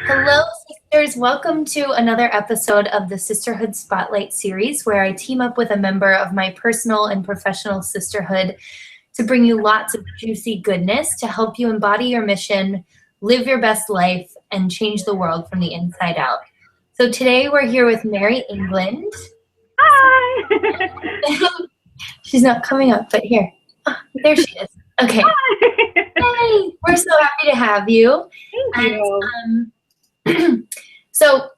Hello, sisters. Welcome to another episode of the Sisterhood Spotlight series, where I team up with a member of my personal and professional sisterhood to bring you lots of juicy goodness to help you embody your mission, live your best life, and change the world from the inside out. So today we're here with Mary England. Hi! She's not coming up, but here. Oh, there she is. Okay. Hi. Hey, we're so happy to have you. Thank you. So,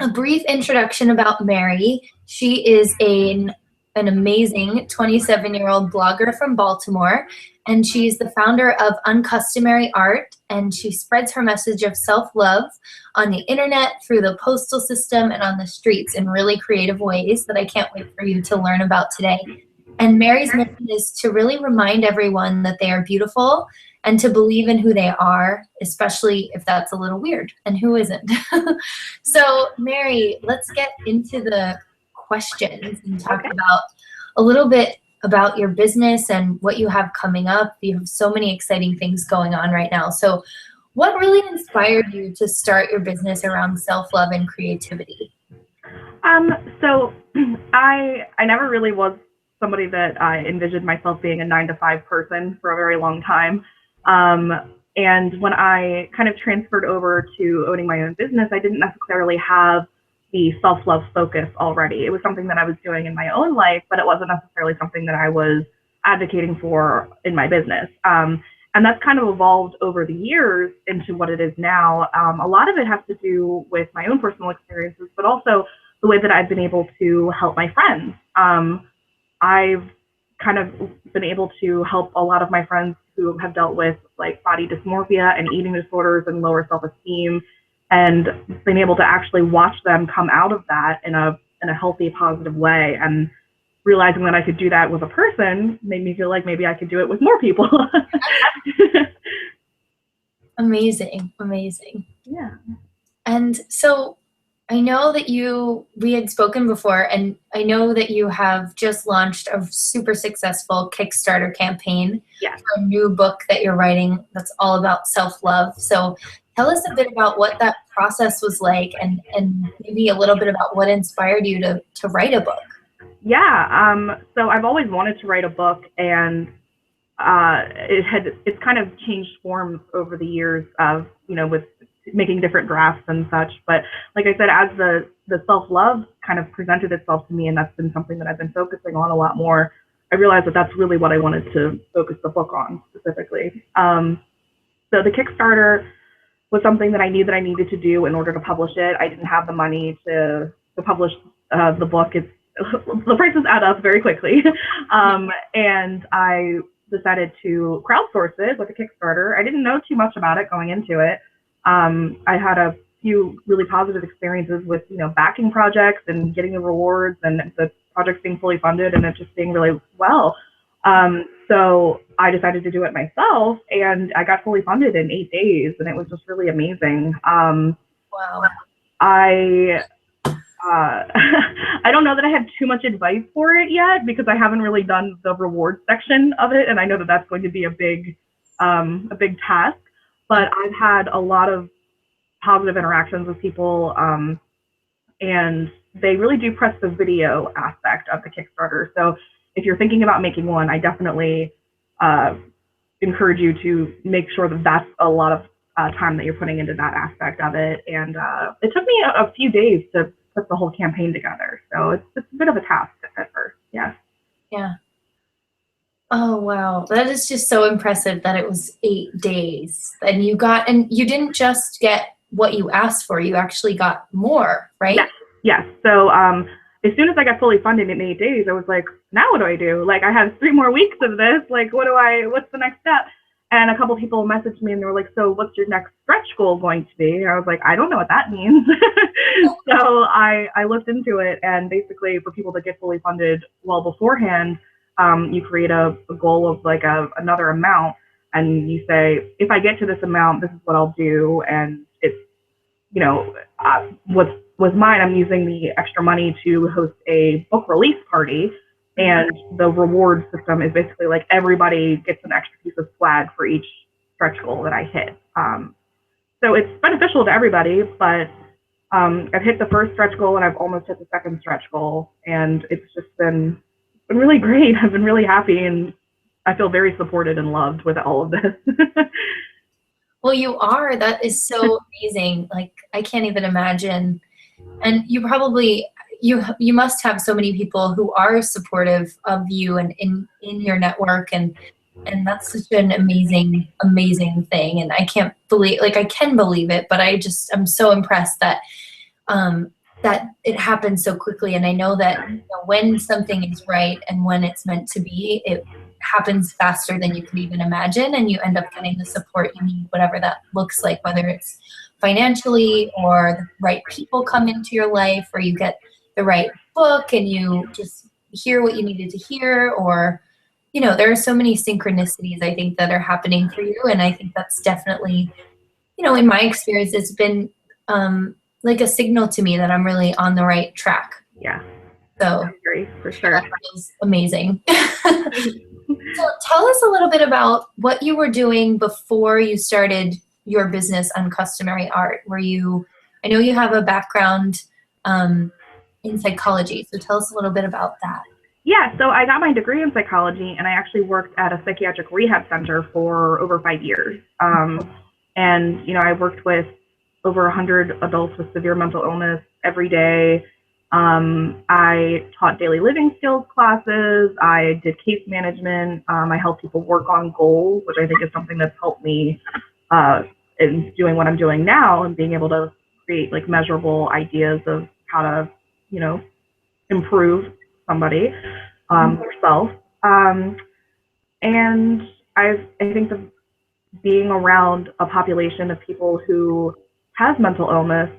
a brief introduction about Mary. She is an amazing 27-year-old blogger from Baltimore, and she's the founder of Uncustomary Art, and she spreads her message of self-love on the internet, through the postal system, and on the streets in really creative ways that I can't wait for you to learn about today. And Mary's mission is to really remind everyone that they are beautiful and to believe in who they are, especially if that's a little weird, and who isn't. So, Mary, let's get into the questions and talk about a little bit about your business and what you have coming up. You have so many exciting things going on right now. So, what really inspired you to start your business around self-love and creativity? So I never really was somebody that I envisioned myself being a 9-to-5 person for a very long time. And when I kind of transferred over to owning my own business, I didn't necessarily have the self-love focus already. It was something that I was doing in my own life, but it wasn't necessarily something that I was advocating for in my business. And that's kind of evolved over the years into what it is now. A lot of it has to do with my own personal experiences, but also the way that I've been able to help my friends. I've kind of been able to help a lot of my friends who have dealt with like body dysmorphia and eating disorders and lower self-esteem, and been able to actually watch them come out of that in a healthy, positive way. And realizing that I could do that with a person made me feel like maybe I could do it with more people. Amazing, amazing. Yeah. And so I know that we had spoken before, and I know that you have just launched a super successful Kickstarter campaign for a new book that you're writing that's all about self-love. So tell us a bit about what that process was like, and maybe a little bit about what inspired you to write a book. Yeah. So I've always wanted to write a book, and it's kind of changed forms over the years of, with making different drafts and such. But like I said, as the self-love kind of presented itself to me, and that's been something that I've been focusing on a lot more, I realized that that's really what I wanted to focus the book on specifically. So the Kickstarter was something that I knew that I needed to do in order to publish it. I didn't have the money to publish the book. The prices add up very quickly. And I decided to crowdsource it with a Kickstarter. I didn't know too much about it going into it. I had a few really positive experiences with, backing projects and getting the rewards, and the projects being fully funded and it just being really well. So I decided to do it myself, and I got fully funded in 8 days, and it was just really amazing. Wow. I don't know that I have too much advice for it yet, because I haven't really done the reward section of it, and I know that that's going to be a big task. But I've had a lot of positive interactions with people, and they really do press the video aspect of the Kickstarter. So if you're thinking about making one, I definitely encourage you to make sure that that's a lot of time that you're putting into that aspect of it. And it took me a few days to put the whole campaign together. So it's a bit of a task at first. Yeah. Yeah. Oh, wow. That is just so impressive that it was 8 days. And you didn't just get what you asked for, you actually got more, right? Yes. So as soon as I got fully funded in 8 days, I was like, now what do I do? Like, I have 3 more weeks of this. Like, what's the next step? And a couple of people messaged me and they were like, so what's your next stretch goal going to be? And I was like, I don't know what that means. So I looked into it, and basically for people that get fully funded well beforehand, you create a goal of like another amount, and you say, if I get to this amount, this is what I'll do. And it's, what was mine, I'm using the extra money to host a book release party. And the reward system is basically like everybody gets an extra piece of swag for each stretch goal that I hit. So it's beneficial to everybody, but I've hit the first stretch goal and I've almost hit the second stretch goal, and it's just been really great. I've been really happy, and I feel very supported and loved with all of this. Well, you are. That is so amazing. Like, I can't even imagine. And you probably you must have so many people who are supportive of you and in your network, and that's such an amazing thing. And I can't believe, like, I can believe it, but I'm so impressed that that it happens so quickly. And I know that, you know, when something is right and when it's meant to be, it happens faster than you could even imagine, and you end up getting the support you need, whatever that looks like, whether it's financially or the right people come into your life, or you get the right book and you just hear what you needed to hear, or, you know, there are so many synchronicities, I think, that are happening for you. And I think that's definitely, you know, in my experience, it's been like a signal to me that I'm really on the right track. Yeah, So I agree, for sure. that feels amazing. So tell us a little bit about what you were doing before you started your business Uncustomary Art. I know you have a background in psychology, so tell us a little bit about that. Yeah, so I got my degree in psychology, and I actually worked at a psychiatric rehab center for over 5 years. And, you know, I worked with over 100 adults with severe mental illness every day. I taught daily living skills classes. I did case management. I helped people work on goals, which I think is something that's helped me in doing what I'm doing now, and being able to create like measurable ideas of how to, you know, improve somebody, yourself. And I think that being around a population of people who have mental illness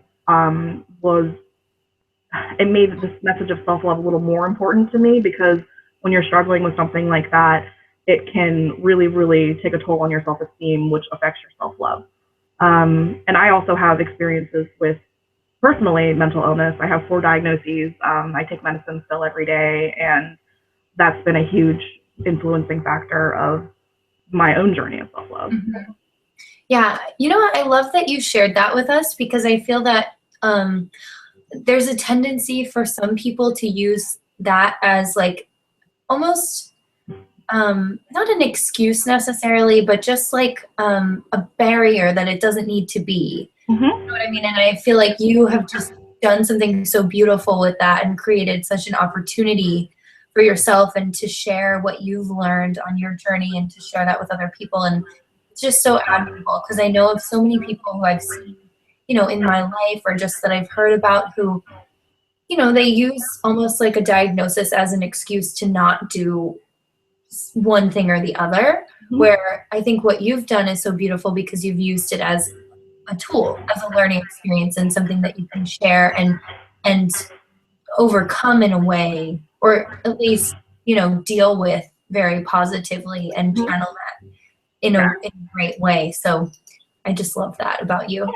it made this message of self-love a little more important to me, because when you're struggling with something like that, it can really, really take a toll on your self-esteem, which affects your self-love. And I also have experiences with personally mental illness. I have 4 diagnoses. I take medicine still every day, and that's been a huge influencing factor of my own journey of self-love. Mm-hmm. Yeah, you know what? I love that you shared that with us, because I feel that there's a tendency for some people to use that as like almost not an excuse necessarily, but just like a barrier that it doesn't need to be. Mm-hmm. You know what I mean? And I feel like you have just done something so beautiful with that and created such an opportunity for yourself, and to share what you've learned on your journey and to share that with other people. And it's just so admirable, because I know of so many people who I've seen, you know, in my life, or just that I've heard about, who, you know, they use almost like a diagnosis as an excuse to not do one thing or the other. Mm-hmm. Where I think what you've done is so beautiful, because you've used it as a tool, as a learning experience, and something that you can share and overcome in a way, or at least, you know, deal with very positively and channel that in a great way. So I just love that about you.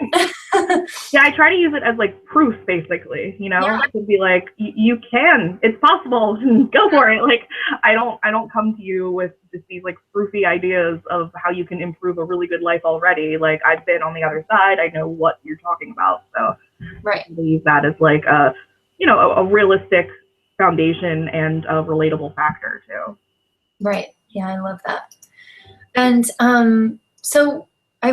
Yeah, I try to use it as like proof, basically, you know, to be like, you can, it's possible, go for it. Like, I don't come to you with just these like proofy ideas of how you can improve a really good life already. Like, I've been on the other side. I know what you're talking about. So right. I use that as like a, you know, a realistic foundation and a relatable factor too. Right. Yeah, I love that. And so I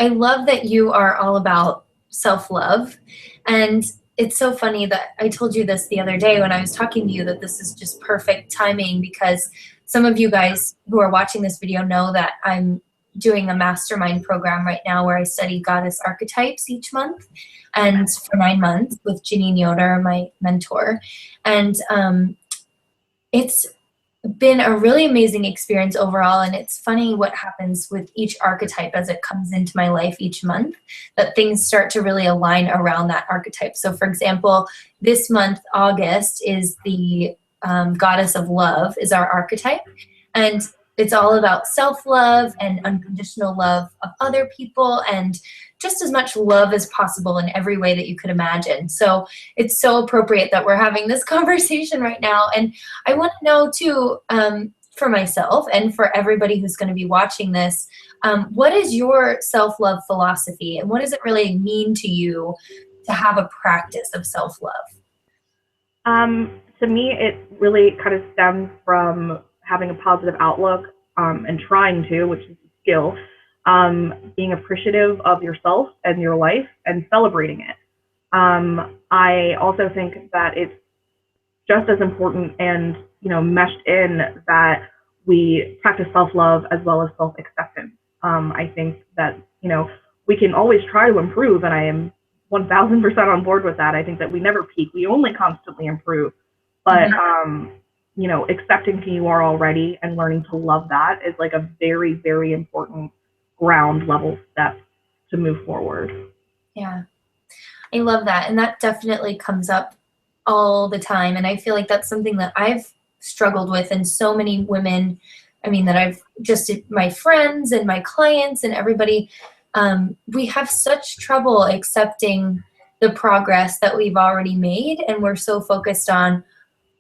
love that you are all about self-love. And it's so funny that I told you this the other day when I was talking to you, that this is just perfect timing, because some of you guys who are watching this video know that I'm doing a mastermind program right now where I study goddess archetypes each month, and for 9 months with Janine Yoder, my mentor. And it's been a really amazing experience overall. And it's funny what happens with each archetype as it comes into my life each month, that things start to really align around that archetype. So for example, this month, August, is the goddess of love is our archetype. And it's all about self-love and unconditional love of other people, and just as much love as possible in every way that you could imagine. So it's so appropriate that we're having this conversation right now. And I want to know too, for myself and for everybody who's going to be watching this, what is your self-love philosophy, and what does it really mean to you to have a practice of self-love? To me, it really kind of stems from having a positive outlook, and trying to, which is a skill, being appreciative of yourself and your life and celebrating it. I also think that it's just as important and, meshed in that we practice self-love as well as self-acceptance. I think that, we can always try to improve, and I am 1000% on board with that. I think that we never peak. We only constantly improve. But, accepting who you are already and learning to love that is like a very, very important ground level step to move forward. Yeah, I love that. And that definitely comes up all the time. And I feel like that's something that I've struggled with, and so many women, I mean, that I've just, my friends and my clients and everybody, we have such trouble accepting the progress that we've already made. And we're so focused on,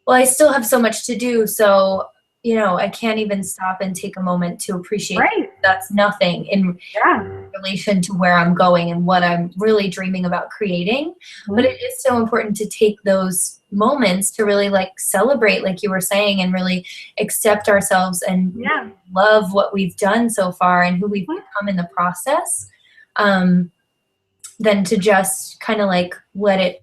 well, I still have so much to do. So, I can't even stop and take a moment to appreciate Right. that's nothing in Yeah. relation to where I'm going and what I'm really dreaming about creating. But it is so important to take those moments to really like celebrate, like you were saying, and really accept ourselves and Yeah. love what we've done so far and who we've become in the process, than to just kind of like let it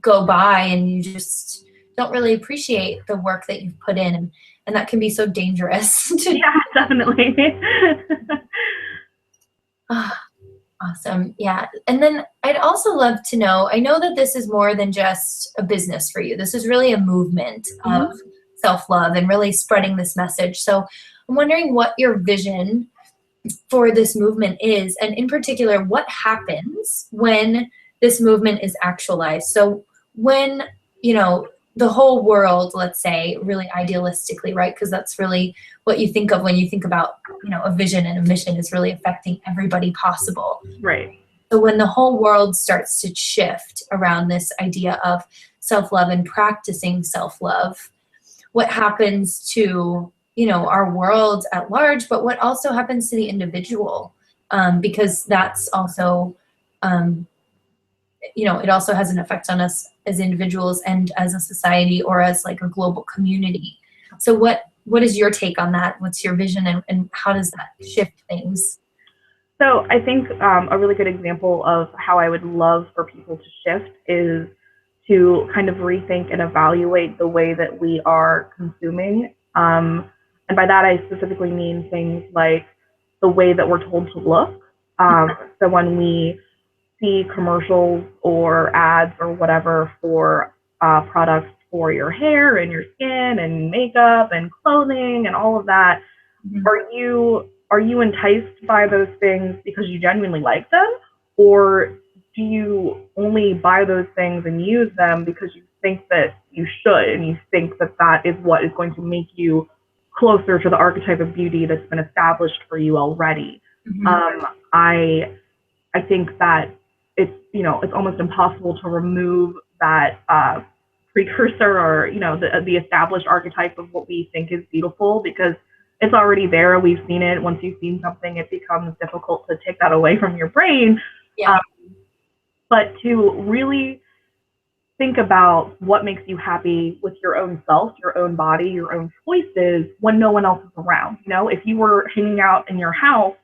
go by and you just don't really appreciate the work that you've put in. And that can be so dangerous. Yeah, definitely. Awesome. Yeah. And then I'd also love to know, I know that this is more than just a business for you. This is really a movement of self-love and really spreading this message. So I'm wondering what your vision for this movement is, and in particular, what happens when this movement is actualized. So when, the whole world, let's say, really idealistically, right? Because that's really what you think of when you think about, a vision and a mission is really affecting everybody possible. Right. So when the whole world starts to shift around this idea of self-love and practicing self-love, what happens to, our world at large, but what also happens to the individual? Because that's also, it also has an effect on us as individuals and as a society or as like a global community. So what is your take on that? What's your vision, and how does that shift things? So I think a really good example of how I would love for people to shift is to kind of rethink and evaluate the way that we are consuming. And by that, I specifically mean things like the way that we're told to look. So when we see commercials or ads or whatever for products for your hair and your skin and makeup and clothing and all of that, are you enticed by those things because you genuinely like them, or do you only buy those things and use them because you think that you should, and you think that that is what is going to make you closer to the archetype of beauty that's been established for you already? I think that it's almost impossible to remove that precursor, or the established archetype of what we think is beautiful, because it's already there. We've seen it. Once you've seen something, it becomes difficult to take that away from your brain. Yeah. But to really think about what makes you happy with your own self, your own body, your own choices when no one else is around. If you were hanging out in your house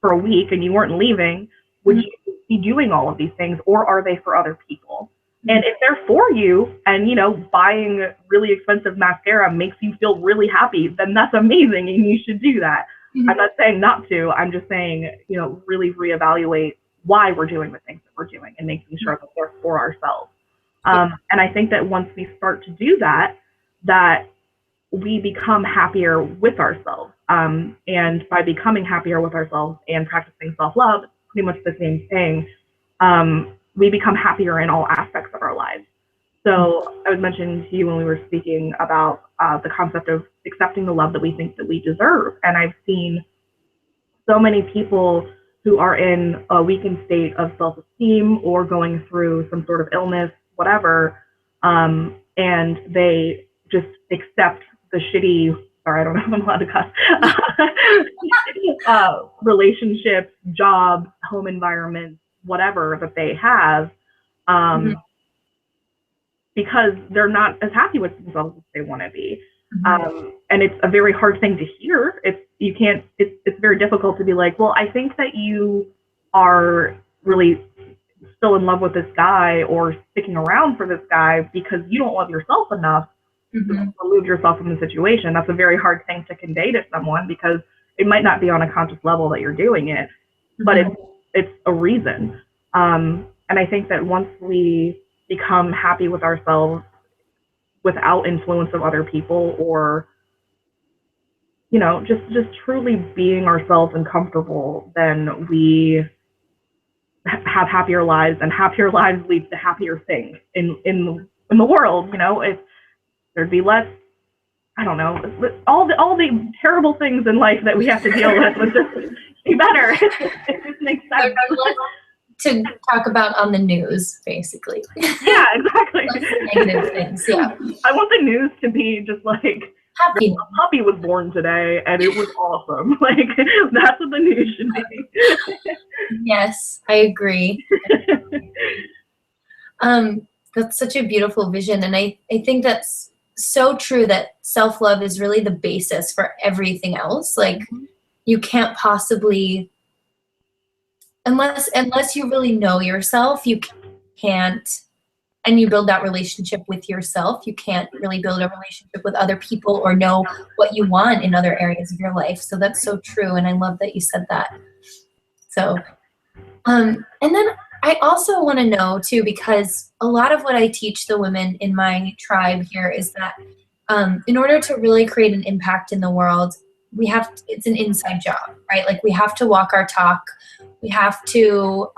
for a week and you weren't leaving, would you be doing all of these things, or are they for other people? And if they're for you, and buying really expensive mascara makes you feel really happy, then that's amazing and you should do that. I'm not saying not to. I'm just saying, really reevaluate why we're doing the things that we're doing and making sure that they're for ourselves. And I think that once we start to do that, that we become happier with ourselves. And by becoming happier with ourselves and practicing self-love, it's pretty much the same thing. We become happier in all aspects of our lives. So I was mentioning to you when we were speaking about the concept of accepting the love that we think that we deserve. And I've seen so many people who are in a weakened state of self-esteem or going through some sort of illness, whatever, and they just accept the shitty sorry, I don't know if I'm allowed to cuss, relationships, jobs, home environments, whatever that they have, because they're not as happy with themselves as they want to be. And it's a very hard thing to hear. It's very difficult to be like, well, I think that you are really still in love with this guy or sticking around for this guy because you don't love yourself enough to remove yourself from the situation. That's a very hard thing to convey to someone because it might not be on a conscious level that you're doing it, but it's a reason. And I think that once we become happy with ourselves without influence of other people, or just truly being ourselves and comfortable, then we have happier lives, and happier lives lead to happier things in the world. If there'd be less, I don't know, all the terrible things in life that we have to deal with would just be better. It just makes sense. To talk about on the news, basically. Yeah, exactly. Negative things, yeah. I want the news to be just like, happy. A puppy was born today and it was awesome. Like, that's what the news should be. Yes, I agree. That's such a beautiful vision, and I think that's so true, that self-love is really the basis for everything else. Like, you can't possibly, unless you really know yourself, you can't, and you build that relationship with yourself, you can't really build a relationship with other people or know what you want in other areas of your life. So that's so true, and I love that you said that. So, and then I also want to know too, because a lot of what I teach the women in my tribe here is that in order to really create an impact in the world, it's an inside job, right? Like, we have to walk our talk. We have to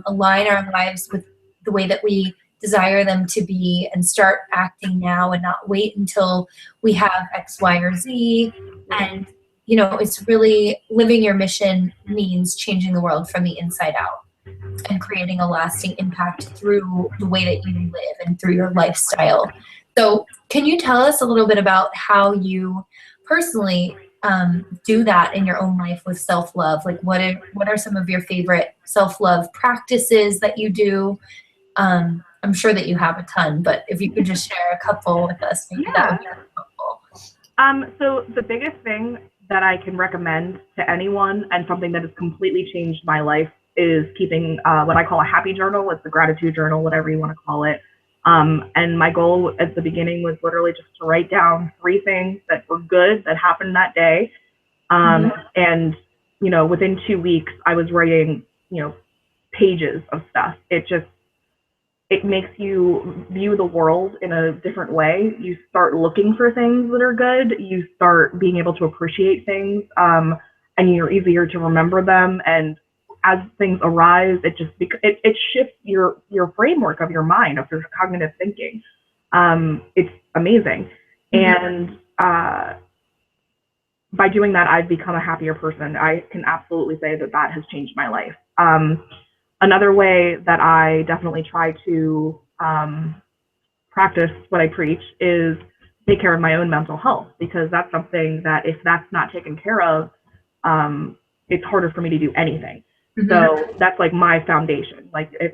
align our lives with the way that we desire them to be, and start acting now and not wait until we have X, Y, or Z. And, it's really living your mission means changing the world from the inside out and creating a lasting impact through the way that you live and through your lifestyle. So can you tell us a little bit about how you personally do that in your own life with self-love? Like, what are some of your favorite self-love practices that you do? I'm sure that you have a ton, but if you could just share a couple with us, maybe that would be helpful. So the biggest thing that I can recommend to anyone, and something that has completely changed my life, is keeping what I call a happy journal. It's a gratitude journal, whatever you want to call it. And my goal at the beginning was literally just to write down 3 things that were good that happened that day. And, within 2 weeks, I was writing, pages of stuff. It makes you view the world in a different way. You start looking for things that are good. You start being able to appreciate things, and you're easier to remember them. And as things arise, it shifts your framework of your mind, of your cognitive thinking. It's amazing. And by doing that, I've become a happier person. I can absolutely say that has changed my life. Another way that I definitely try to practice what I preach is take care of my own mental health, because that's something that, if that's not taken care of, it's harder for me to do anything. So that's like my foundation. Like, if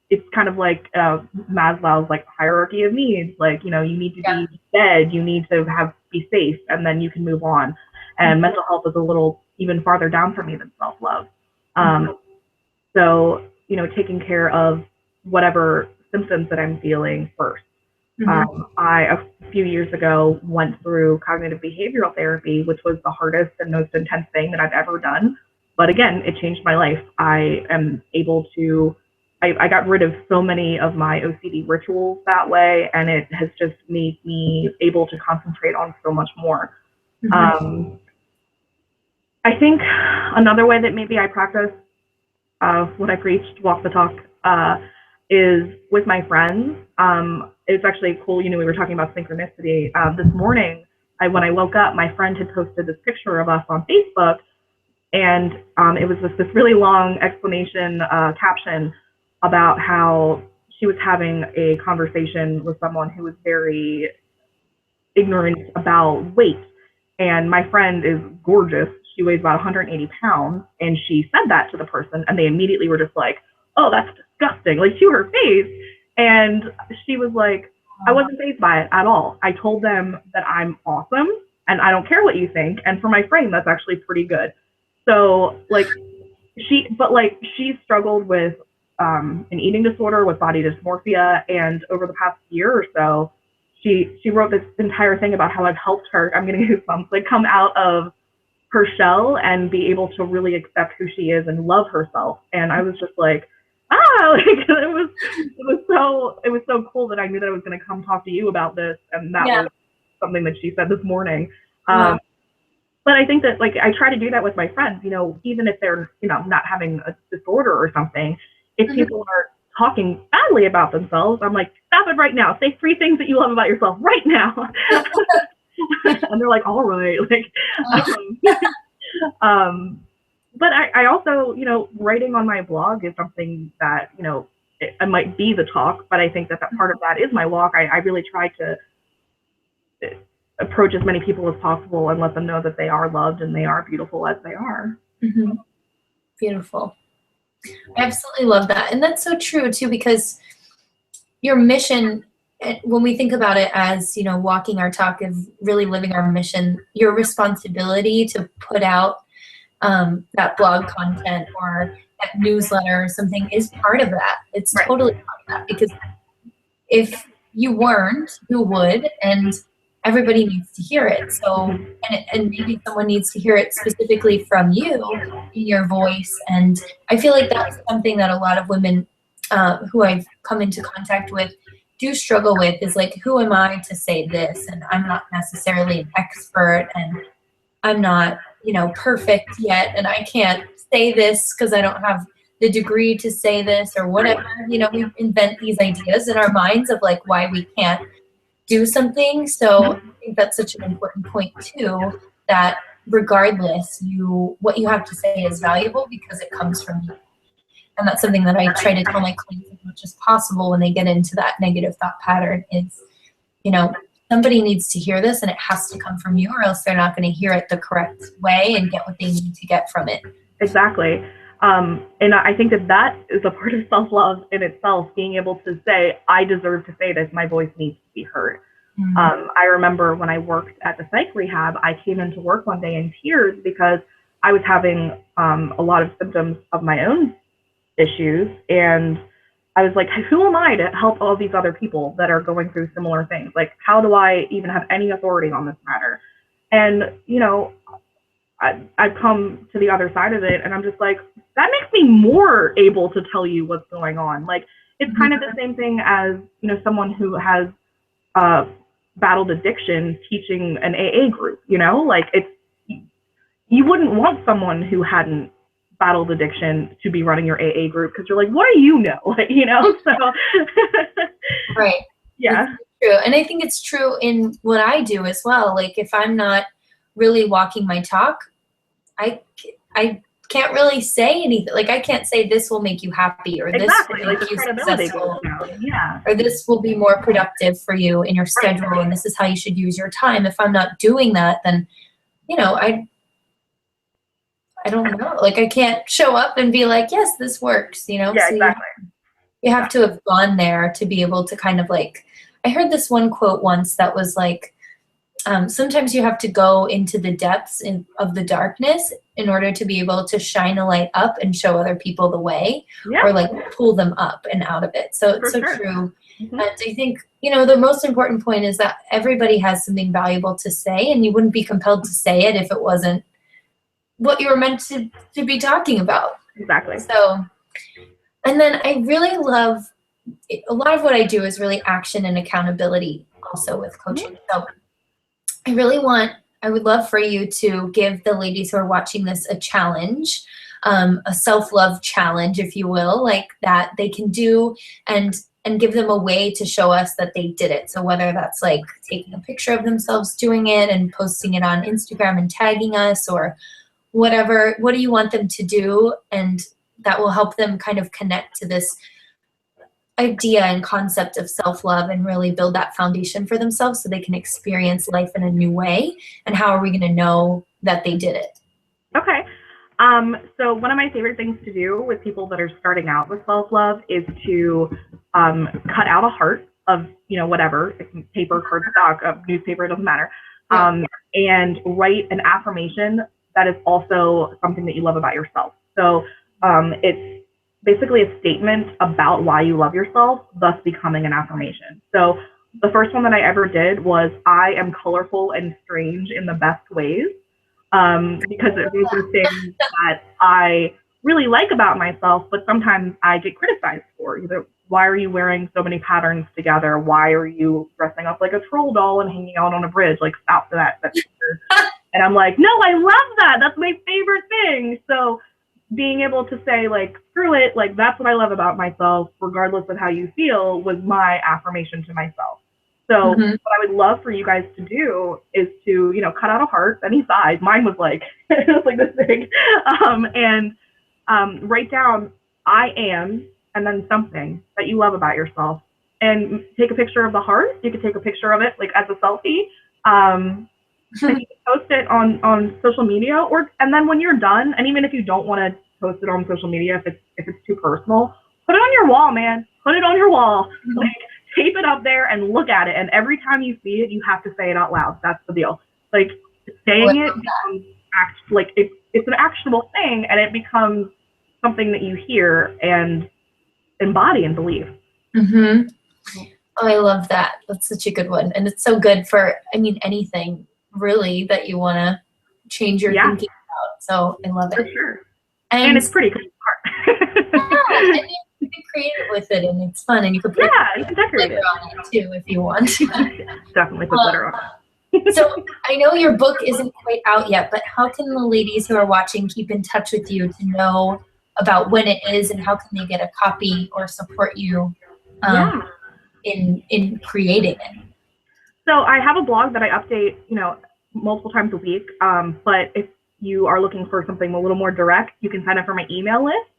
it's kind of like Maslow's like hierarchy of needs. Like, you need to be fed, you need to be safe, and then you can move on. And mental health is a little even farther down for me than self-love. So, taking care of whatever symptoms that I'm feeling first. I, a few years ago, went through cognitive behavioral therapy, which was the hardest and most intense thing that I've ever done. But again, it changed my life. I am able to, I got rid of so many of my OCD rituals that way, and it has just made me able to concentrate on so much more. I think another way that maybe I practice what I preached, walk the talk, is with my friends. It's actually cool. We were talking about synchronicity. This morning, when I woke up, my friend had posted this picture of us on Facebook, and it was this really long explanation caption about how she was having a conversation with someone who was very ignorant about weight. And my friend is gorgeous. She weighs about 180 pounds. And she said that to the person, and they immediately were just like, oh, that's disgusting, like to her face. And she was like, I wasn't fazed by it at all. I told them that I'm awesome and I don't care what you think. And for my frame, that's actually pretty good. So like she struggled with an eating disorder, with body dysmorphia, and over the past year or so, she wrote this entire thing about how I've helped her. I'm getting goosebumps. Like, come out of her shell and be able to really accept who she is and love herself. And I was just like, like it was so cool that I knew that I was going to come talk to you about this, and that was something that she said this morning. But I think that, like, I try to do that with my friends, you know, even if they're, you know, not having a disorder or something. If people are talking badly about themselves, I'm like, stop it right now. Say 3 things that you love about yourself right now. And they're like, all right. Like, but I also, you know, writing on my blog is something that, you know, it might be the talk, but I think that part of that is my walk. I really try to approach as many people as possible and let them know that they are loved and they are beautiful as they are. Mm-hmm. Beautiful. I absolutely love that. And that's so true too, because your mission, when we think about it as, you know, walking our talk, is really living our mission. Your responsibility to put out that blog content or that newsletter or something is part of that. It's totally part of that, because if you weren't, who would? And everybody needs to hear it. So, and maybe someone needs to hear it specifically from you in your voice. And I feel like that's something that a lot of women who I've come into contact with do struggle with, is like, who am I to say this? And I'm not necessarily an expert, and I'm not, you know, perfect yet, and I can't say this because I don't have the degree to say this or whatever. You know, we invent these ideas in our minds of like why we can't do something. So I think that's such an important point too, that regardless, what you have to say is valuable because it comes from you. And that's something that I try to tell my clients as much as possible when they get into that negative thought pattern is, you know, somebody needs to hear this, and it has to come from you, or else they're not going to hear it the correct way and get what they need to get from it. Exactly. And I think that is a part of self-love in itself, being able to say, I deserve to say this, my voice needs to be heard. I remember when I worked at the psych rehab, I came into work one day in tears because I was having a lot of symptoms of my own issues, and I was like, who am I to help all these other people that are going through similar things? Like, how do I even have any authority on this matter? And, you know, I've come to the other side of it, and I'm just like, that makes me more able to tell you what's going on. Like, it's kind of the same thing as, you know, someone who has battled addiction teaching an AA group, you know? Like, you wouldn't want someone who hadn't battled addiction to be running your AA group, because you're like, what do you know? Like, you know, so. Right. Yeah. It's true. And I think it's true in what I do as well. Like, if I'm not really walking my talk, I can't really say anything. Like, I can't say this will make you happy, or this will make you successful, or this will be more productive for you in your schedule, and this is how you should use your time. If I'm not doing that, then, you know, I don't know. Like, I can't show up and be like, yes, this works, you know? Yeah, so exactly. You have to have gone there to be able to kind of like, I heard this one quote once that was like, sometimes you have to go into the depths of the darkness in order to be able to shine a light up and show other people the way, or like pull them up and out of it. So it's so true. And I think, you know, the most important point is that everybody has something valuable to say, and you wouldn't be compelled to say it if it wasn't what you were meant to be talking about. Exactly. So, and then I really love, a lot of what I do is really action and accountability also with coaching. So I would love for you to give the ladies who are watching this a challenge, a self-love challenge, if you will, like that they can do, and give them a way to show us that they did it. So whether that's like taking a picture of themselves doing it and posting it on Instagram and tagging us, or whatever, what do you want them to do? And that will help them kind of connect to this idea and concept of self-love and really build that foundation for themselves so they can experience life in a new way? And how are we going to know that they did it? Okay. So one of my favorite things to do with people that are starting out with self-love is to cut out a heart of, whatever, paper, cardstock, newspaper, it doesn't matter, and write an affirmation that is also something that you love about yourself. So it's basically a statement about why you love yourself, thus becoming an affirmation. So the first one that I ever did was, I am colorful and strange in the best ways. Because these are things that I really like about myself, but sometimes I get criticized for. Either, why are you wearing so many patterns together? Why are you dressing up like a troll doll and hanging out on a bridge? Like, stop that. That's weird. And I'm like, no, I love that. That's my favorite thing. So being able to say, like, screw it, like, that's what I love about myself, regardless of how you feel, was my affirmation to myself. So what I would love for you guys to do is to, cut out a heart any size. Mine was like, it was like this big, and write down, I am, and then something that you love about yourself. And take a picture of the heart. You could take a picture of it, like, as a selfie. And you can post it on social media, and then when you're done, and even if you don't want to post it on social media, if it's too personal, put it on your wall, man. Put it on your wall. Like, tape it up there and look at it. And every time you see it, you have to say it out loud. That's the deal. Like, saying it becomes it's an actionable thing, and it becomes something that you hear and embody and believe. Oh, I love that. That's such a good one. And it's so good for, anything really that you want to change your thinking about. So I love it. For sure. And it's pretty cool. And you can create it with it, and it's fun, and you can put you can decorate it on it too if you want. Definitely put glitter on it. So I know your book isn't quite out yet, but how can the ladies who are watching keep in touch with you to know about when it is, and how can they get a copy or support you in creating it? So I have a blog that I update, multiple times a week. But if you are looking for something a little more direct, you can sign up for my email list.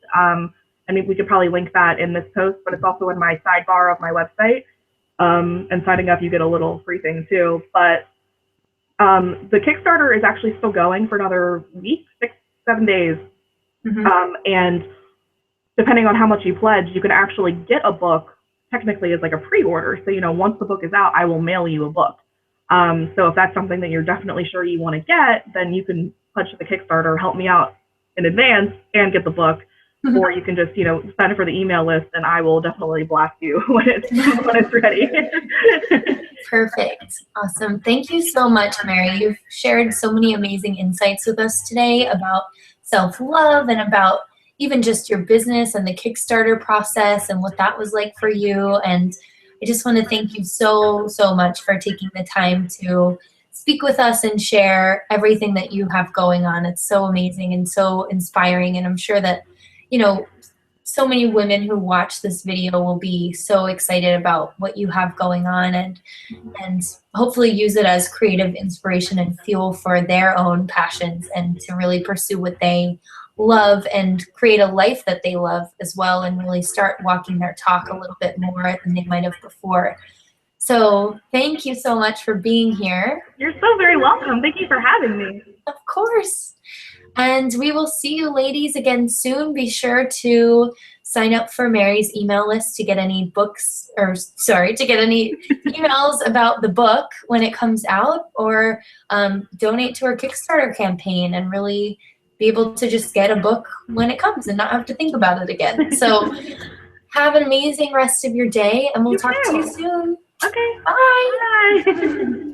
We could probably link that in this post, but it's also in my sidebar of my website. And signing up, you get a little free thing too. But the Kickstarter is actually still going for another week, 6-7 days. And depending on how much you pledge, you can actually get a book technically as like a pre-order. So, once the book is out, I will mail you a book. So if that's something that you're definitely sure you want to get, then you can pledge to the Kickstarter, help me out in advance, and get the book. Or you can just, sign up for the email list, and I will definitely blast you when it's ready. Perfect. Awesome. Thank you so much, Mary. You've shared so many amazing insights with us today about self-love and about even just your business and the Kickstarter process and what that was like for you. And I just want to thank you so, so much for taking the time to speak with us and share everything that you have going on. It's so amazing and so inspiring. And I'm sure that, so many women who watch this video will be so excited about what you have going on, and hopefully use it as creative inspiration and fuel for their own passions, and to really pursue what they love and create a life that they love as well, and really start walking their talk a little bit more than they might have before. So thank you so much for being here. You're so very welcome. Thank you for having me. Of course. And we will see you ladies again soon. Be sure to sign up for Mary's email list to get any to get any emails about the book when it comes out, or donate to her Kickstarter campaign and really be able to just get a book when it comes and not have to think about it again. So have an amazing rest of your day, and we'll talk to you soon. Okay. Bye. Bye.